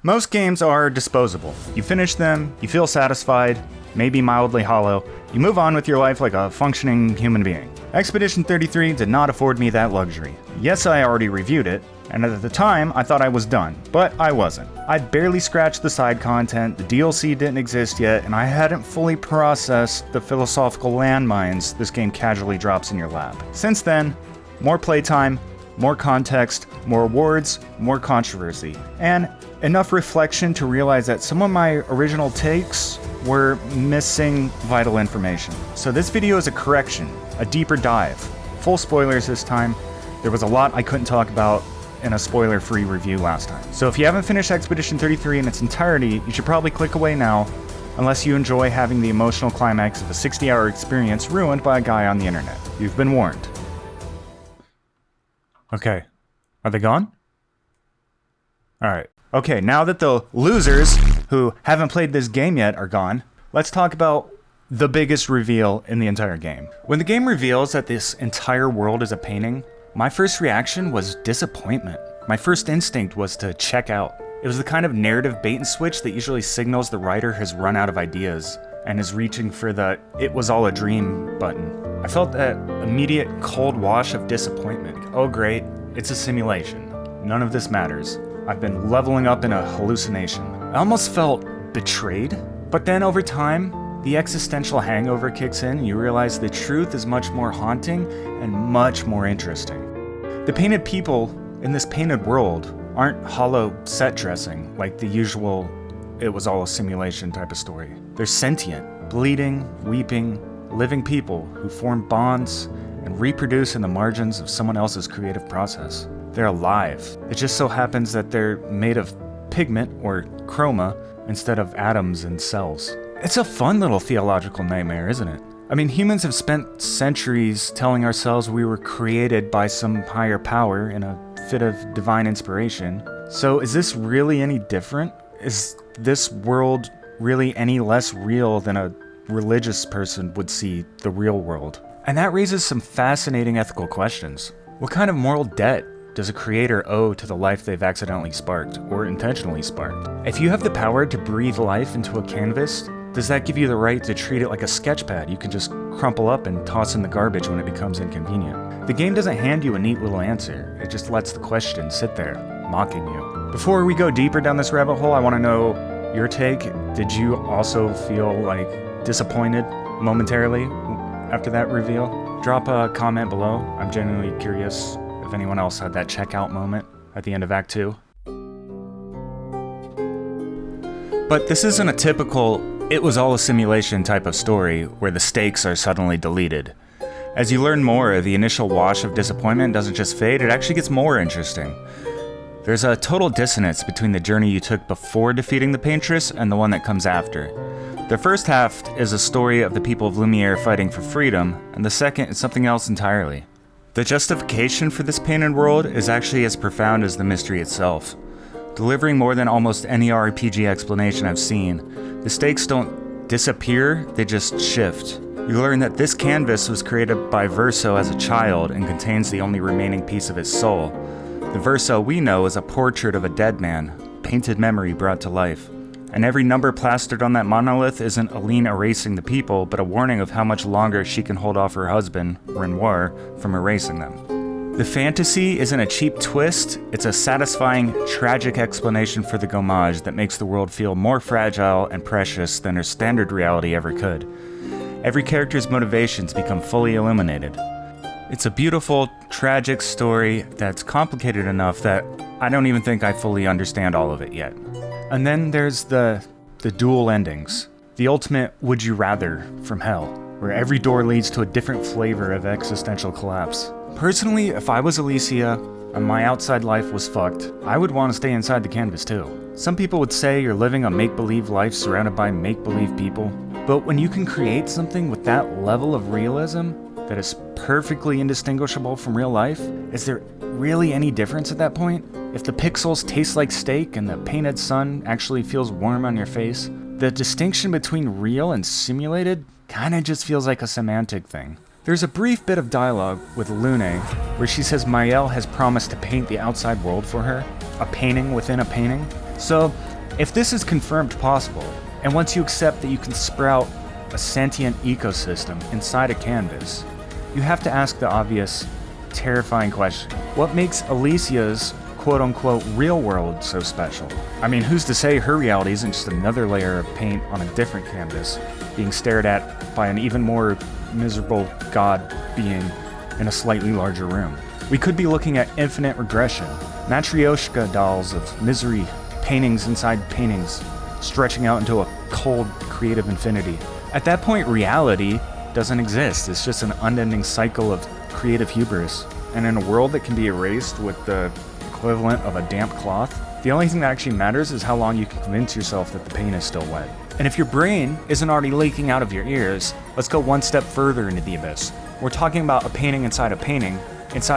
Most games are disposable. You finish them, you feel satisfied, maybe mildly hollow, you move on with your life like a functioning human being. Expedition 33 did not afford me that luxury. Yes, I already reviewed it, and at the time I thought I was done, but I wasn't. I'd barely scratched the side content, the DLC didn't exist yet, and I hadn't fully processed the philosophical landmines this game casually drops in your lap. Since then, more playtime, more context, more awards, more controversy, and enough reflection to realize that some of my original takes were missing vital information. So this video is a correction, a deeper dive. Full spoilers this time. There was a lot I couldn't talk about in a spoiler-free review last time. So if you haven't finished Expedition 33 in its entirety, you should probably click away now, unless you enjoy having the emotional climax of a 60-hour experience ruined by a guy on the internet. You've been warned. Okay. Are they gone? Alright. Okay, now that the losers who haven't played this game yet are gone, let's talk about the biggest reveal in the entire game. When the game reveals that this entire world is a painting, my first reaction was disappointment. My first instinct was to check out. It was the kind of narrative bait and switch that usually signals the writer has run out of ideas and is reaching for the "it was all a dream" button. I felt that immediate cold wash of disappointment. Oh great, it's a simulation. None of this matters. I've been leveling up in a hallucination. I almost felt betrayed, but then over time, the existential hangover kicks in and you realize the truth is much more haunting and much more interesting. The painted people in this painted world aren't hollow set dressing like the usual "it was all a simulation" type of story. They're sentient, bleeding, weeping, living people who form bonds and reproduce in the margins of someone else's creative process. They're alive. It just so happens that they're made of pigment or chroma instead of atoms and cells. It's a fun little theological nightmare, isn't it? I mean, humans have spent centuries telling ourselves we were created by some higher power in a fit of divine inspiration. So is this really any different? Is this world really any less real than a religious person would see the real world? And that raises some fascinating ethical questions. What kind of moral debt does a creator owe to the life they've accidentally sparked, or intentionally sparked? If you have the power to breathe life into a canvas, does that give you the right to treat it like a sketchpad you can just crumple up and toss in the garbage when it becomes inconvenient? The game doesn't hand you a neat little answer, it just lets the question sit there, mocking you. Before we go deeper down this rabbit hole, I want to know your take. Did you also feel like disappointed momentarily after that reveal? Drop a comment below. I'm genuinely curious if anyone else had that checkout moment at the end of Act 2. But this isn't a typical "it was all a simulation" type of story where the stakes are suddenly deleted. As you learn more, the initial wash of disappointment doesn't just fade, it actually gets more interesting. There's a total dissonance between the journey you took before defeating the Paintress and the one that comes after. The first half is a story of the people of Lumiere fighting for freedom, and the second is something else entirely. The justification for this painted world is actually as profound as the mystery itself. Delivering more than almost any RPG explanation I've seen, the stakes don't disappear, they just shift. You learn that this canvas was created by Verso as a child and contains the only remaining piece of his soul. The Verso we know is a portrait of a dead man, painted memory brought to life. And every number plastered on that monolith isn't Aline erasing the people, but a warning of how much longer she can hold off her husband, Renoir, from erasing them. The fantasy isn't a cheap twist, it's a satisfying, tragic explanation for the gommage that makes the world feel more fragile and precious than her standard reality ever could. Every character's motivations become fully illuminated. It's a beautiful, tragic story that's complicated enough that I don't even think I fully understand all of it yet. And then there's the dual endings. The ultimate would you rather from hell, where every door leads to a different flavor of existential collapse. Personally, if I was Alicia and my outside life was fucked, I would want to stay inside the canvas too. Some people would say you're living a make-believe life surrounded by make-believe people, but when you can create something with that level of realism that is perfectly indistinguishable from real life, is there really any difference at that point? If the pixels taste like steak and the painted sun actually feels warm on your face, the distinction between real and simulated kinda just feels like a semantic thing. There's a brief bit of dialogue with Lune where she says Maëlle has promised to paint the outside world for her, a painting within a painting. So If this is confirmed possible, and once you accept that you can sprout a sentient ecosystem inside a canvas, you have to ask the obvious, terrifying question. What makes Alicia's quote-unquote real world so special? I mean, who's to say her reality isn't just another layer of paint on a different canvas, being stared at by an even more miserable god being in a slightly larger room? We could be looking at infinite regression, Matryoshka dolls of misery, paintings inside paintings, stretching out into a cold, creative infinity. At that point, reality doesn't exist. It's just an unending cycle of creative hubris. And in a world that can be erased with the equivalent of a damp cloth, the only thing that actually matters is how long you can convince yourself that the paint is still wet. And if your brain isn't already leaking out of your ears, let's go one step further into the abyss. We're talking about a painting, inside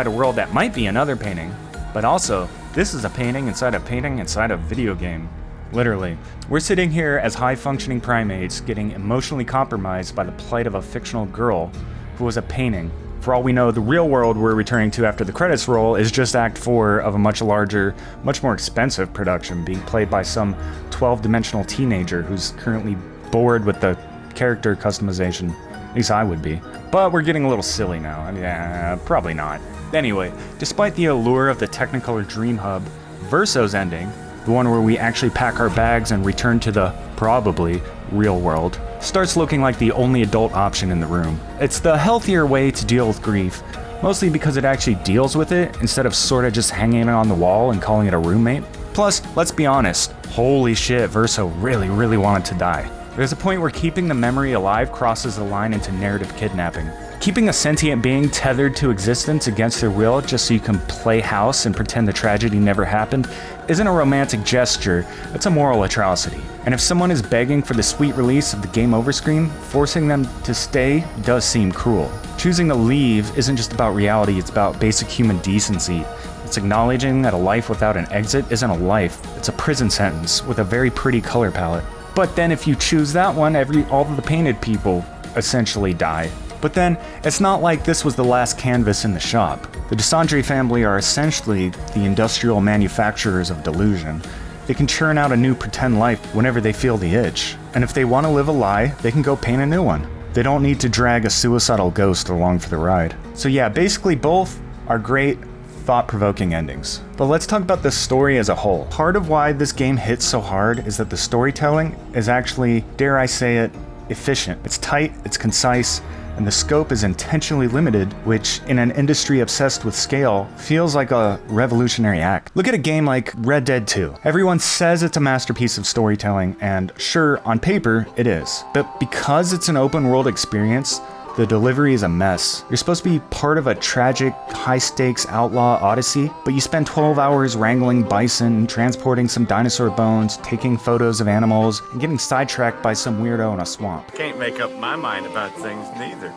a world that might be another painting, but also, this is a painting inside a video game. Literally. We're sitting here as high-functioning primates getting emotionally compromised by the plight of a fictional girl who was a painting. For all we know, the real world we're returning to after the credits roll is just Act 4 of a much larger, much more expensive production being played by some 12-dimensional teenager who's currently bored with the character customization. At least I would be. But we're getting a little silly now. I mean, probably not. Anyway, despite the allure of the Technicolor Dream Hub, Verso's ending, the one where we actually pack our bags and return to the, probably, real world, starts looking like the only adult option in the room. It's the healthier way to deal with grief, mostly because it actually deals with it instead of sorta just hanging it on the wall and calling it a roommate. Plus, let's be honest, holy shit, Verso really wanted to die. There's a point where keeping the memory alive crosses the line into narrative kidnapping. Keeping a sentient being tethered to existence against their will just so you can play house and pretend the tragedy never happened isn't a romantic gesture, it's a moral atrocity. And if someone is begging for the sweet release of the game over screen, forcing them to stay does seem cruel. Choosing to leave isn't just about reality, it's about basic human decency. It's acknowledging that a life without an exit isn't a life, it's a prison sentence with a very pretty color palette. But then if you choose that one, all of the painted people essentially die. But then, it's not like this was the last canvas in the shop. The Dessendre family are essentially the industrial manufacturers of delusion. They can churn out a new pretend life whenever they feel the itch. And if they want to live a lie, they can go paint a new one. They don't need to drag a suicidal ghost along for the ride. So yeah, basically both are great, thought-provoking endings. But let's talk about the story as a whole. Part of why this game hits so hard is that the storytelling is actually, dare I say it, efficient. It's tight, it's concise, and the scope is intentionally limited, which, in an industry obsessed with scale, feels like a revolutionary act. Look at a game like Red Dead 2. Everyone says it's a masterpiece of storytelling, and sure, on paper, it is. But because it's an open-world experience, the delivery is a mess. You're supposed to be part of a tragic, high-stakes outlaw odyssey, but you spend 12 hours wrangling bison, transporting some dinosaur bones, taking photos of animals, and getting sidetracked by some weirdo in a swamp. Can't make up my mind about things neither.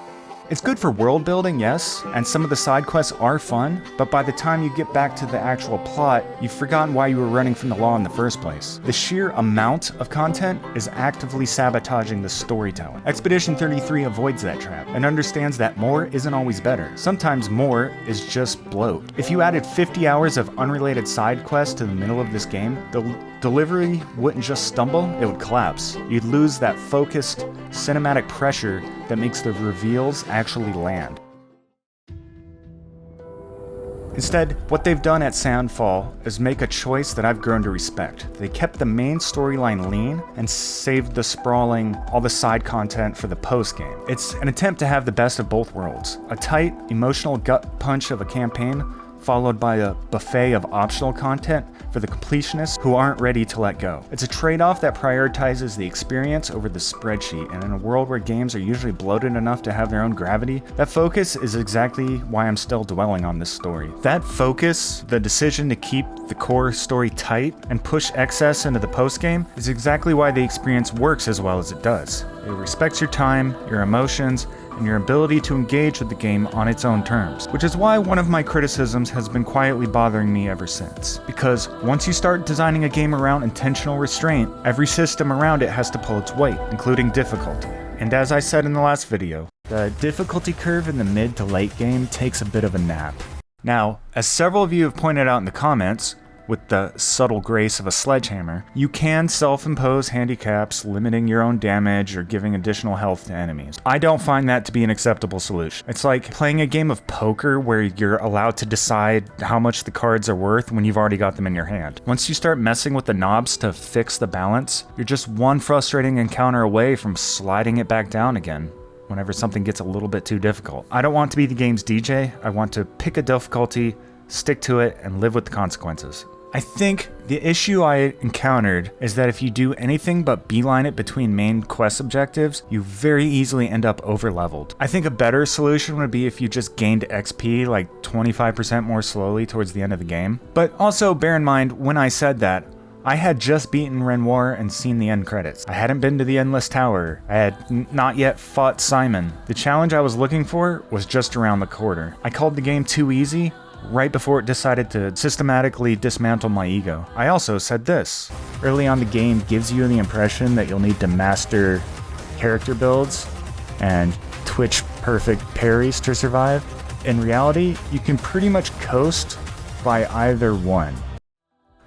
It's good for world building, yes, and some of the side quests are fun, but by the time you get back to the actual plot, you've forgotten why you were running from the law in the first place. The sheer amount of content is actively sabotaging the storytelling. Expedition 33 avoids that trap, and understands that more isn't always better. Sometimes more is just bloat. If you added 50 hours of unrelated side quests to the middle of this game, the delivery wouldn't just stumble, it would collapse. You'd lose that focused, cinematic pressure that makes the reveals actually land. Instead, what they've done at Sandfall is make a choice that I've grown to respect. They kept the main storyline lean and saved the sprawling, all the side content for the post-game. It's an attempt to have the best of both worlds. A tight, emotional gut punch of a campaign, followed by a buffet of optional content for the completionists who aren't ready to let go. It's a trade-off that prioritizes the experience over the spreadsheet, and in a world where games are usually bloated enough to have their own gravity, that focus is exactly why I'm still dwelling on this story. That focus, the decision to keep the core story tight and push excess into the post-game, is exactly why the experience works as well as it does. It respects your time, your emotions, and your ability to engage with the game on its own terms, which is why one of my criticisms has been quietly bothering me ever since. Because once you start designing a game around intentional restraint, every system around it has to pull its weight, including difficulty. And as I said in the last video, the difficulty curve in the mid to late game takes a bit of a nap. Now, as several of you have pointed out in the comments, with the subtle grace of a sledgehammer, you can self-impose handicaps limiting your own damage or giving additional health to enemies. I don't find that to be an acceptable solution. It's like playing a game of poker where you're allowed to decide how much the cards are worth when you've already got them in your hand. Once you start messing with the knobs to fix the balance, you're just one frustrating encounter away from sliding it back down again whenever something gets a little bit too difficult. I don't want to be the game's DJ. I want to pick a difficulty, stick to it, and live with the consequences. I think the issue I encountered is that if you do anything but beeline it between main quest objectives, you very easily end up over-leveled. I think a better solution would be if you just gained XP like 25% more slowly towards the end of the game. But also bear in mind, when I said that, I had just beaten Renoir and seen the end credits. I hadn't been to the Endless Tower. I had not yet fought Simon. The challenge I was looking for was just around the corner. I called the game too easy right before it decided to systematically dismantle my ego. I also said this. Early on, the game gives you the impression that you'll need to master character builds and Twitch perfect parries to survive. In reality, you can pretty much coast by either one.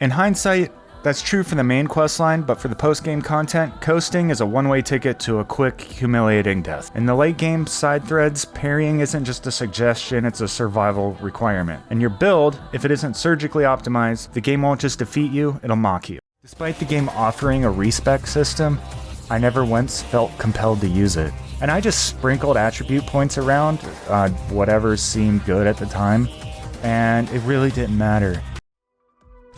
In hindsight, that's true for the main questline, but for the post-game content, coasting is a one-way ticket to a quick, humiliating death. In the late-game side threads, parrying isn't just a suggestion, it's a survival requirement. And your build, if it isn't surgically optimized, the game won't just defeat you, it'll mock you. Despite the game offering a respec system, I never once felt compelled to use it. And I just sprinkled attribute points around, whatever seemed good at the time, and it really didn't matter.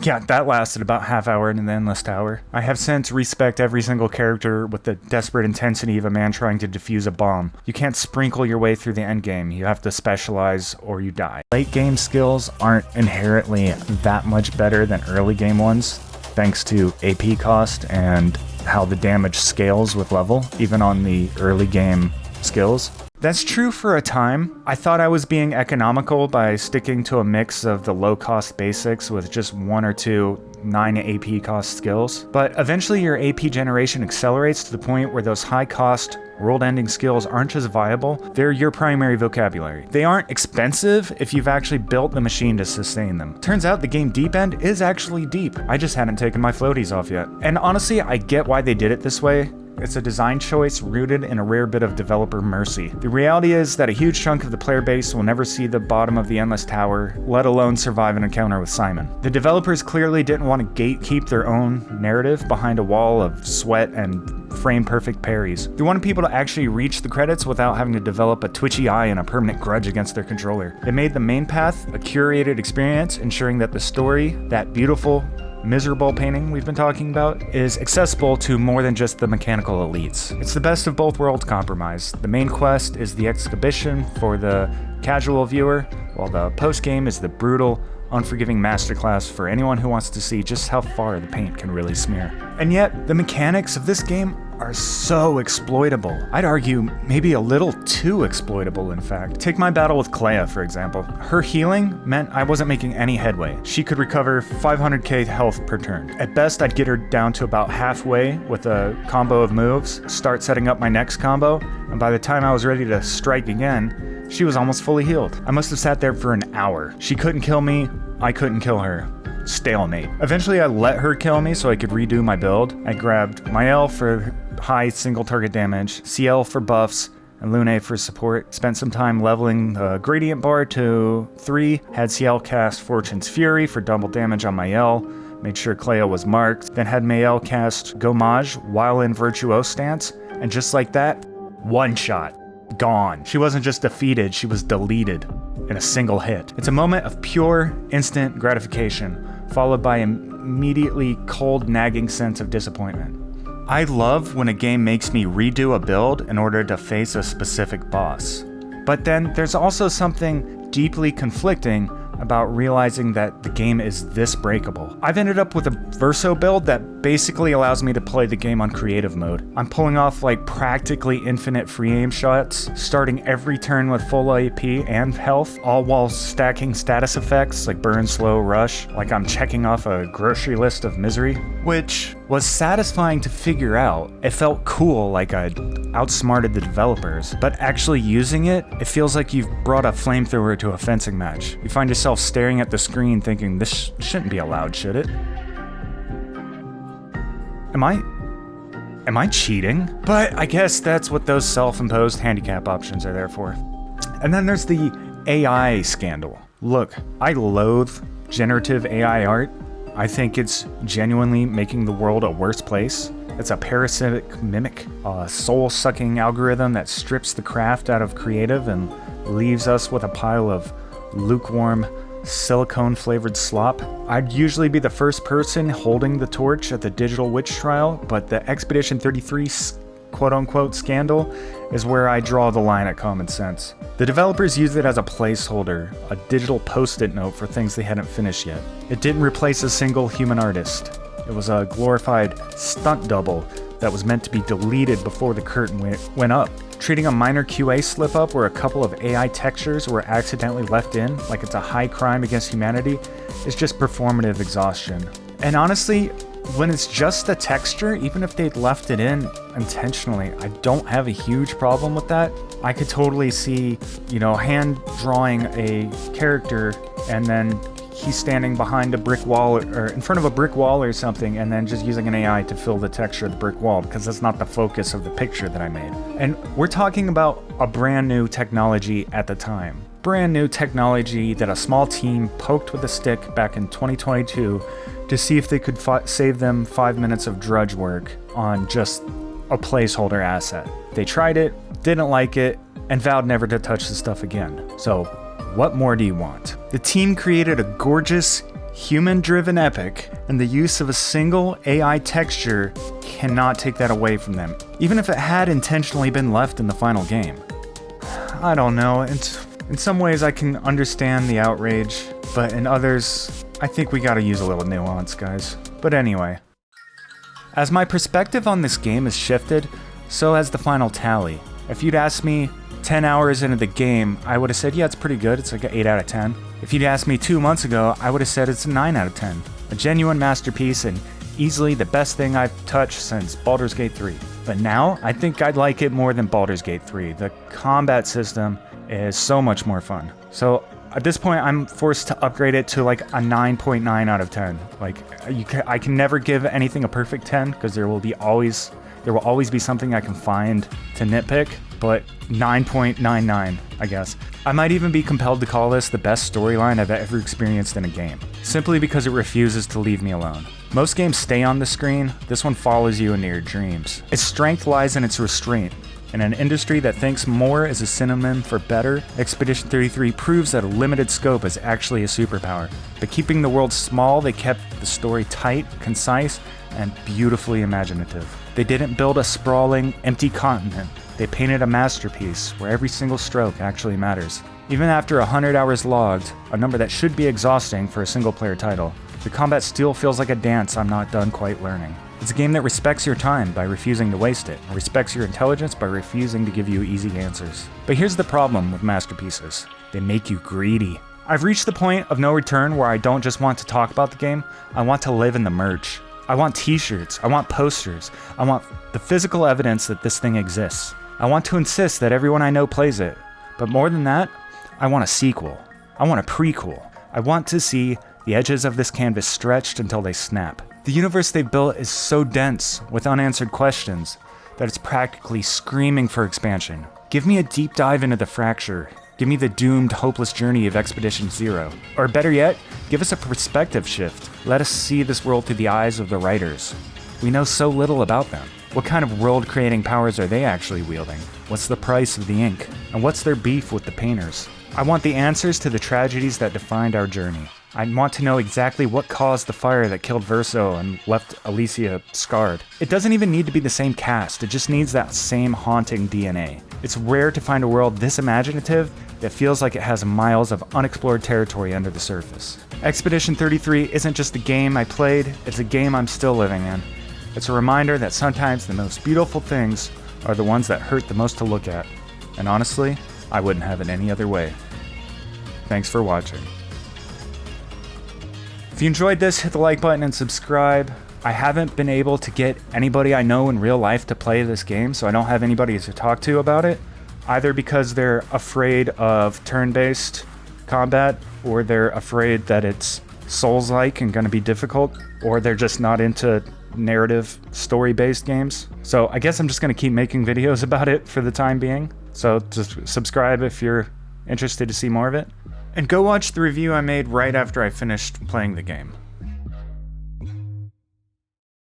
Yeah, that lasted about half hour in the Endless Tower. I have since respec'd every single character with the desperate intensity of a man trying to defuse a bomb. You can't sprinkle your way through the endgame, you have to specialize or you die. Late game skills aren't inherently that much better than early game ones, thanks to AP cost and how the damage scales with level, even on the early game skills. That's true for a time. I thought I was being economical by sticking to a mix of the low-cost basics with just 1 or 2 9 AP cost skills. But eventually your AP generation accelerates to the point where those high-cost, world-ending skills aren't just viable, they're your primary vocabulary. They aren't expensive if you've actually built the machine to sustain them. Turns out the game deep end is actually deep. I just hadn't taken my floaties off yet. And honestly, I get why they did it this way. It's a design choice rooted in a rare bit of developer mercy. The reality is that a huge chunk of the player base will never see the bottom of the Endless Tower, let alone survive an encounter with Simon. The developers clearly didn't want to gatekeep their own narrative behind a wall of sweat and frame-perfect parries. They wanted people to actually reach the credits without having to develop a twitchy eye and a permanent grudge against their controller. They made the main path a curated experience, ensuring that the story, that beautiful, miserable painting we've been talking about, is accessible to more than just the mechanical elites. It's the best of both worlds compromise. The main quest is the exhibition for the casual viewer, while the post-game is the brutal, unforgiving masterclass for anyone who wants to see just how far the paint can really smear. And yet, the mechanics of this game are so exploitable. I'd argue maybe a little too exploitable, in fact. Take my battle with Clea, for example. Her healing meant I wasn't making any headway. She could recover 500k health per turn. At best, I'd get her down to about halfway with a combo of moves, start setting up my next combo, and by the time I was ready to strike again, she was almost fully healed. I must have sat there for an hour. She couldn't kill me, I couldn't kill her. Stalemate. Eventually I let her kill me so I could redo my build. I grabbed Mael for high single target damage, CL for buffs, and Lune for support. Spent some time leveling the gradient bar to 3, had CL cast Fortune's Fury for double damage on Mael, made sure Clea was marked, then had Mael cast Gommage while in Virtuose stance, and just like that, one shot. Gone. She wasn't just defeated, she was deleted in a single hit. It's a moment of pure, instant gratification, followed by an immediately cold, nagging sense of disappointment. I love when a game makes me redo a build in order to face a specific boss. But then there's also something deeply conflicting about realizing that the game is this breakable. I've ended up with a Verso build that basically allows me to play the game on creative mode. I'm pulling off like practically infinite free aim shots, starting every turn with full AP and health, all while stacking status effects like burn, slow, rush, like I'm checking off a grocery list of misery, which was satisfying to figure out. It felt cool, like I'd outsmarted the developers, but actually using it, it feels like you've brought a flamethrower to a fencing match. You find yourself staring at the screen thinking, this shouldn't be allowed, should it? Am I cheating? But I guess that's what those self-imposed handicap options are there for. And then there's the AI scandal. Look, I loathe generative AI art. I think it's genuinely making the world a worse place. It's a parasitic mimic, a soul-sucking algorithm that strips the craft out of creative and leaves us with a pile of lukewarm, silicone-flavored slop. I'd usually be the first person holding the torch at the digital witch trial, but the Expedition 33 quote-unquote scandal is where I draw the line at common sense. The developers used it as a placeholder, a digital post-it note for things they hadn't finished yet. It didn't replace a single human artist. It was a glorified stunt double that was meant to be deleted before the curtain went up. Treating a minor QA slip-up where a couple of AI textures were accidentally left in like it's a high crime against humanity is just performative exhaustion. And honestly, when it's just a texture, even if they'd left it in intentionally, I don't have a huge problem with that. I could totally see, hand drawing a character and then he's standing behind a brick wall or in front of a brick wall or something and then just using an AI to fill the texture of the brick wall because that's not the focus of the picture that I made. And we're talking about a brand new technology at the time. Brand new technology that a small team poked with a stick back in 2022 to see if they could save them 5 minutes of drudge work on just a placeholder asset. They tried it, didn't like it, and vowed never to touch the stuff again. So what more do you want? The team created a gorgeous, human-driven epic, and the use of a single AI texture cannot take that away from them, even if it had intentionally been left in the final game. I don't know, in some ways I can understand the outrage, but in others, I think we gotta use a little nuance, guys. But anyway. As my perspective on this game has shifted, so has the final tally. If you'd asked me 10 hours into the game, I would have said, yeah, it's pretty good. It's like an 8 out of 10. If you'd asked me 2 months ago, I would have said it's a 9 out of 10. A genuine masterpiece and easily the best thing I've touched since Baldur's Gate 3. But now, I think I'd like it more than Baldur's Gate 3. The combat system is so much more fun. So at this point, I'm forced to upgrade it to like a 9.9 out of 10. Like, I can never give anything a perfect 10 because there will always be something I can find to nitpick, but 9.99, I guess. I might even be compelled to call this the best storyline I've ever experienced in a game, simply because it refuses to leave me alone. Most games stay on the screen, this one follows you into your dreams. Its strength lies in its restraint. In an industry that thinks more is a synonym for better, Expedition 33 proves that a limited scope is actually a superpower. By keeping the world small, they kept the story tight, concise, and beautifully imaginative. They didn't build a sprawling, empty continent. They painted a masterpiece where every single stroke actually matters. Even after 100 hours logged, a number that should be exhausting for a single-player title, the combat still feels like a dance I'm not done quite learning. It's a game that respects your time by refusing to waste it, and respects your intelligence by refusing to give you easy answers. But here's the problem with masterpieces. They make you greedy. I've reached the point of no return where I don't just want to talk about the game, I want to live in the merch. I want t-shirts, I want posters, I want the physical evidence that this thing exists. I want to insist that everyone I know plays it. But more than that, I want a sequel. I want a prequel. I want to see the edges of this canvas stretched until they snap. The universe they've built is so dense with unanswered questions that it's practically screaming for expansion. Give me a deep dive into the fracture. Give me the doomed, hopeless journey of Expedition Zero. Or better yet, give us a perspective shift. Let us see this world through the eyes of the writers. We know so little about them. What kind of world-creating powers are they actually wielding? What's the price of the ink? And what's their beef with the painters? I want the answers to the tragedies that defined our journey. I want to know exactly what caused the fire that killed Verso and left Alicia scarred. It doesn't even need to be the same cast, it just needs that same haunting DNA. It's rare to find a world this imaginative that feels like it has miles of unexplored territory under the surface. Expedition 33 isn't just a game I played, it's a game I'm still living in. It's a reminder that sometimes the most beautiful things are the ones that hurt the most to look at. And honestly, I wouldn't have it any other way. Thanks for watching. If you enjoyed this, hit the like button and subscribe. I haven't been able to get anybody I know in real life to play this game, so I don't have anybody to talk to about it, either because they're afraid of turn-based combat, or they're afraid that it's Souls-like and going to be difficult, or they're just not into narrative, story-based games. So I guess I'm just going to keep making videos about it for the time being. So just subscribe if you're interested to see more of it. And go watch the review I made right after I finished playing the game.